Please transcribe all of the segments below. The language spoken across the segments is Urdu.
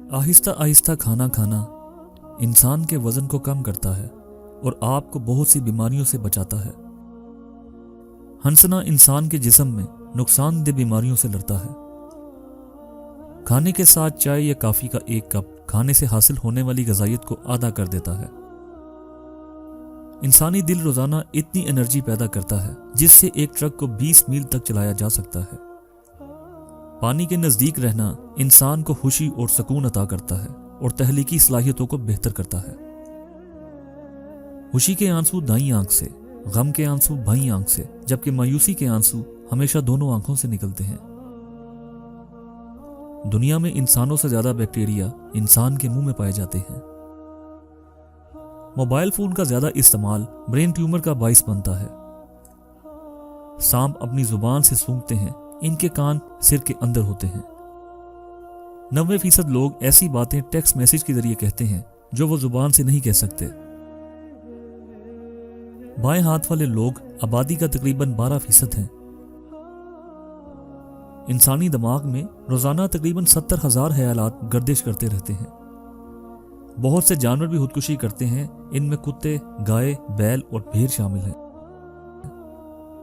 آہستہ آہستہ کھانا کھانا انسان کے وزن کو کم کرتا ہے اور آپ کو بہت سی بیماریوں سے بچاتا ہے۔ ہنسنا انسان کے جسم میں نقصان دہ بیماریوں سے لڑتا ہے۔ کھانے کے ساتھ چائے یا کافی کا ایک کپ کھانے سے حاصل ہونے والی غذائیت کو آدھا کر دیتا ہے۔ انسانی دل روزانہ اتنی انرجی پیدا کرتا ہے جس سے ایک ٹرک کو 20 میل تک چلایا جا سکتا ہے۔ پانی کے نزدیک رہنا انسان کو خوشی اور سکون عطا کرتا ہے اور تخلیقی صلاحیتوں کو بہتر کرتا ہے۔ خوشی کے آنسو دائیں آنکھ سے، غم کے آنسو بائیں آنکھ سے، جبکہ مایوسی کے آنسو ہمیشہ دونوں آنکھوں سے نکلتے ہیں۔ دنیا میں انسانوں سے زیادہ بیکٹیریا انسان کے منہ میں پائے جاتے ہیں۔ موبائل فون کا زیادہ استعمال برین ٹیومر کا باعث بنتا ہے۔ سانپ اپنی زبان سے سونگھتے ہیں، ان کے کان سر کے اندر ہوتے ہیں۔ 90% لوگ ایسی باتیں ٹیکسٹ میسج کے ذریعے کہتے ہیں جو وہ زبان سے نہیں کہہ سکتے۔ بائیں ہاتھ والے لوگ آبادی کا تقریباً 12% ہیں۔ انسانی دماغ میں روزانہ تقریباً 70,000 خیالات گردش کرتے رہتے ہیں۔ بہت سے جانور بھی خودکشی کرتے ہیں، ان میں کتے، گائے، بیل اور بھیڑ شامل ہیں۔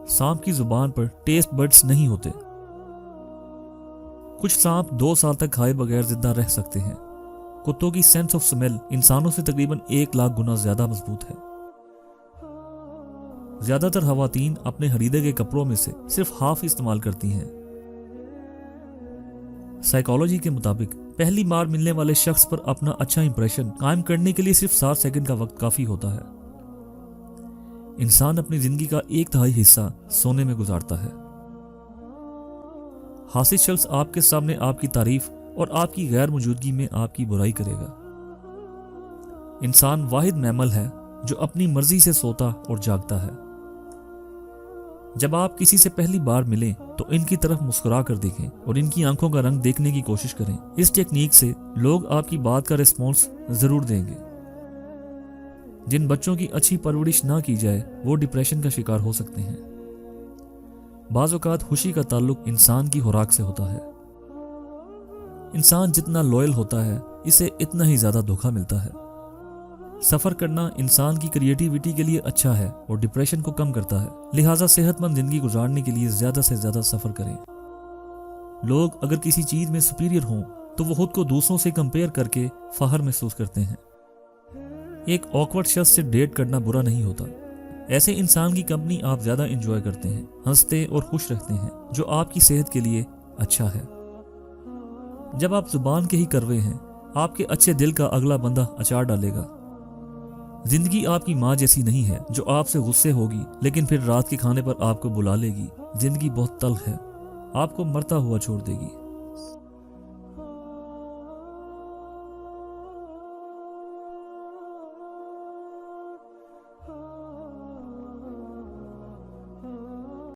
سانپ کی زبان پر ٹیسٹ بڈز نہیں ہوتے۔ کچھ سانپ 2 سال تک کھائے بغیر زندہ رہ سکتے ہیں۔ کتوں کی سینس آف سمیل انسانوں سے تقریباً 1 لاکھ گنا زیادہ مضبوط ہے۔ زیادہ تر خواتین اپنے خریدے گئے کپڑوں میں سے صرف ہاف استعمال کرتی ہیں۔ سائیکالوجی کے مطابق پہلی بار ملنے والے شخص پر اپنا اچھا امپریشن قائم کرنے کے لیے صرف 60 سیکنڈ کا وقت کافی ہوتا ہے۔ انسان اپنی زندگی کا 1/3 حصہ سونے میں گزارتا ہے۔ حاسد شخص آپ کے سامنے آپ کی تعریف اور آپ کی غیر موجودگی میں آپ کی برائی کرے گا۔ انسان واحد میمل ہے جو اپنی مرضی سے سوتا اور جاگتا ہے۔ جب آپ کسی سے پہلی بار ملیں تو ان کی طرف مسکرا کر دیکھیں اور ان کی آنکھوں کا رنگ دیکھنے کی کوشش کریں۔ اس ٹیکنیک سے لوگ آپ کی بات کا ریسپانس ضرور دیں گے۔ جن بچوں کی اچھی پرورش نہ کی جائے وہ ڈپریشن کا شکار ہو سکتے ہیں۔ بعض اوقات خوشی کا تعلق انسان کی خوراک سے ہوتا ہے۔ انسان جتنا لوئل ہوتا ہے اسے اتنا ہی زیادہ دھوکہ ملتا ہے۔ سفر کرنا انسان کی کریٹیوٹی کے لیے اچھا ہے اور ڈپریشن کو کم کرتا ہے، لہٰذا صحت مند زندگی گزارنے کے لیے زیادہ سے زیادہ سفر کریں۔ لوگ اگر کسی چیز میں سپیریئر ہوں تو وہ خود کو دوسروں سے کمپیئر کر کے فخر محسوس کرتے ہیں۔ ایک آکورڈ شخص سے ڈیٹ کرنا برا نہیں ہوتا۔ ایسے انسان کی کمپنی آپ زیادہ انجوائے کرتے ہیں، ہنستے اور خوش رہتے ہیں، جو آپ کی صحت کے لیے اچھا ہے۔ جب آپ زبان کے ہی کروے ہیں، آپ کے اچھے دل کا اگلا بندہ اچار ڈالے گا۔ زندگی آپ کی ماں جیسی نہیں ہے جو آپ سے غصے ہوگی لیکن پھر رات کے کھانے پر آپ کو بلا لے گی۔ زندگی بہت تلخ ہے، آپ کو مرتا ہوا چھوڑ دے گی۔